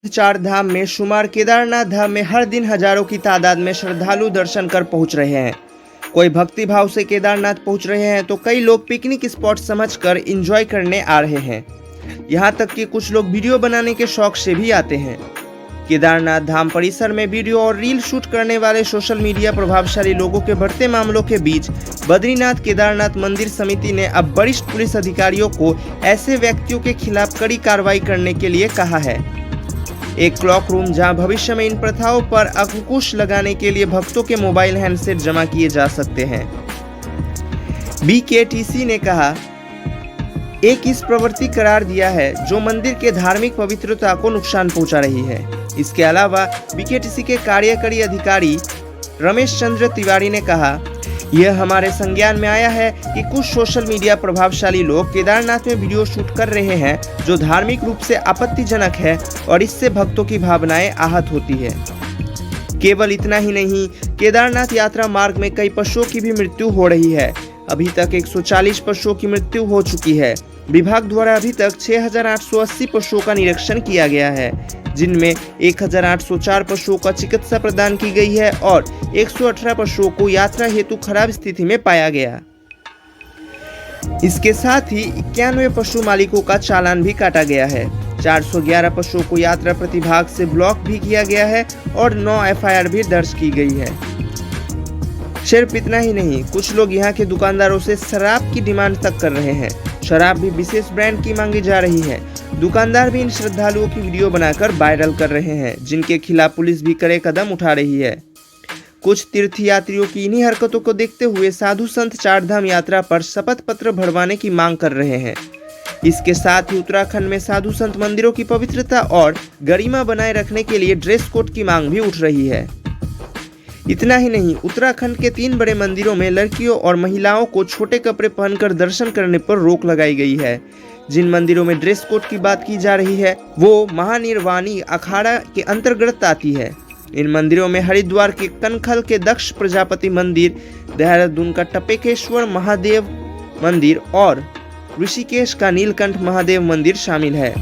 चार धाम में शुमार केदारनाथ धाम में हर दिन हजारों की तादाद में श्रद्धालु दर्शन कर पहुंच रहे हैं। कोई भक्ति भाव से केदारनाथ पहुंच रहे हैं तो कई लोग पिकनिक स्पॉट समझकर एंजॉय करने आ रहे हैं। यहां तक कि कुछ लोग वीडियो बनाने के शौक से भी आते हैं। केदारनाथ धाम परिसर में वीडियो और रील शूट करने वाले सोशल मीडिया प्रभावशाली लोगों के बढ़ते मामलों के बीच बद्रीनाथ केदारनाथ मंदिर समिति ने अब वरिष्ठ पुलिस अधिकारियों को ऐसे व्यक्तियों के खिलाफ कड़ी कार्रवाई करने के लिए कहा है। एक क्लॉक रूम जहां भविष्य में इन प्रथाओं पर अंकुश लगाने के लिए भक्तों के मोबाइल हैंडसेट जमा किए जा सकते हैं। बीकेटीसी ने कहा, एक इस प्रवृत्ति करार दिया है जो मंदिर के धार्मिक पवित्रता को नुकसान पहुंचा रही है। इसके अलावा बीकेटीसी के कार्यकारी अधिकारी रमेश चंद्र तिवारी ने कहा, यह हमारे संज्ञान में आया है कि कुछ सोशल मीडिया प्रभावशाली लोग केदारनाथ में वीडियो शूट कर रहे हैं जो धार्मिक रूप से आपत्तिजनक है और इससे भक्तों की भावनाएं आहत होती है। केवल इतना ही नहीं, केदारनाथ यात्रा मार्ग में कई पशुओं की भी मृत्यु हो रही है। अभी तक 140 पशुओं की मृत्यु हो चुकी है। विभाग द्वारा अभी तक 6,880 पशुओं का निरीक्षण किया गया है, जिनमें 1,804 पशुओं का चिकित्सा प्रदान की गई है और 118 पशुओं को यात्रा हेतु खराब स्थिति में पाया गया। इसके साथ ही 91 पशु मालिकों का चालान भी काटा गया है। 411 पशुओं को यात्रा प्रतिभाग से ब्लॉक भी किया गया है और 9 एफआईआर भी दर्ज की गई है। सिर्फ इतना ही नहीं, कुछ लोग यहाँ के दुकानदारों से शराब की डिमांड तक कर रहे हैं। शराब भी विशेष ब्रांड की मांगी जा रही है। दुकानदार भी इन श्रद्धालुओं की वीडियो बनाकर वायरल कर रहे हैं, जिनके खिलाफ पुलिस भी कड़े कदम उठा रही है। कुछ तीर्थयात्रियों की इन्हीं हरकतों को देखते हुए साधु संत चारधाम यात्रा पर शपथ पत्र भरवाने की मांग कर रहे हैं। इसके साथ ही उत्तराखंड में साधु संत मंदिरों की पवित्रता और गरिमा बनाए रखने के लिए ड्रेस कोड की मांग भी उठ रही है। इतना ही नहीं, उत्तराखंड के 3 बड़े मंदिरों में लड़कियों और महिलाओं को छोटे कपड़े पहनकर दर्शन करने पर रोक लगाई गई है। जिन मंदिरों में ड्रेस कोड की बात की जा रही है वो महानिर्वाणी अखाड़ा के अंतर्गत आती है। इन मंदिरों में हरिद्वार के कनखल के दक्ष प्रजापति मंदिर, देहरादून का टपेकेश्वर महादेव मंदिर और ऋषिकेश का नीलकंठ महादेव मंदिर शामिल है।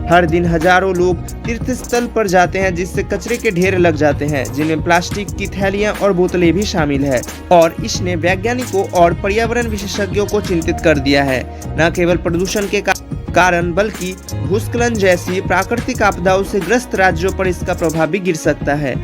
हर दिन हजारों लोग तीर्थ स्थल पर जाते हैं, जिससे कचरे के ढेर लग जाते हैं, जिनमें प्लास्टिक की थैलियां और बोतलें भी शामिल है। और इसने वैज्ञानिकों और पर्यावरण विशेषज्ञों को चिंतित कर दिया है। न केवल प्रदूषण के कारण बल्कि भूस्खलन जैसी प्राकृतिक आपदाओं से ग्रस्त राज्यों पर इसका प्रभाव भी गिर सकता है।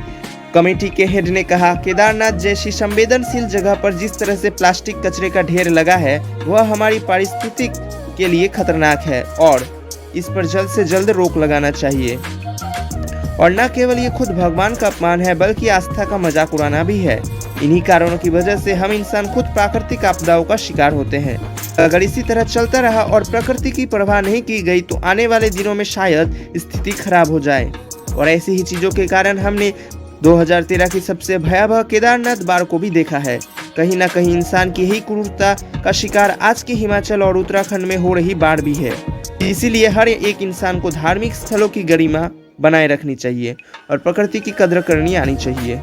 कमेटी के हेड ने कहा, केदारनाथ जैसी संवेदनशील जगह पर जिस तरह से प्लास्टिक कचरे का ढेर लगा है वह हमारी पारिस्थितिकी के लिए खतरनाक है और इस पर जल्द से जल्द रोक लगाना चाहिए। और न केवल ये खुद भगवान का अपमान है बल्कि आस्था का मजाक उड़ाना भी है। इन्हीं कारणों की वजह से हम इंसान खुद प्राकृतिक आपदाओं का शिकार होते हैं। अगर इसी तरह चलता रहा और प्रकृति की परवाह नहीं की गई तो आने वाले दिनों में शायद स्थिति खराब हो जाए। और ऐसी ही चीजों के कारण हमने 2013 की सबसे भयावह केदारनाथ बाढ़ को भी देखा है। कहीं न कहीं इंसान की यही क्रूरता का शिकार आज के हिमाचल और उत्तराखंड में हो रही बाढ़ भी है। इसीलिए हर एक इंसान को धार्मिक स्थलों की गरिमा बनाए रखनी चाहिए और प्रकृति की कद्र करनी आनी चाहिए।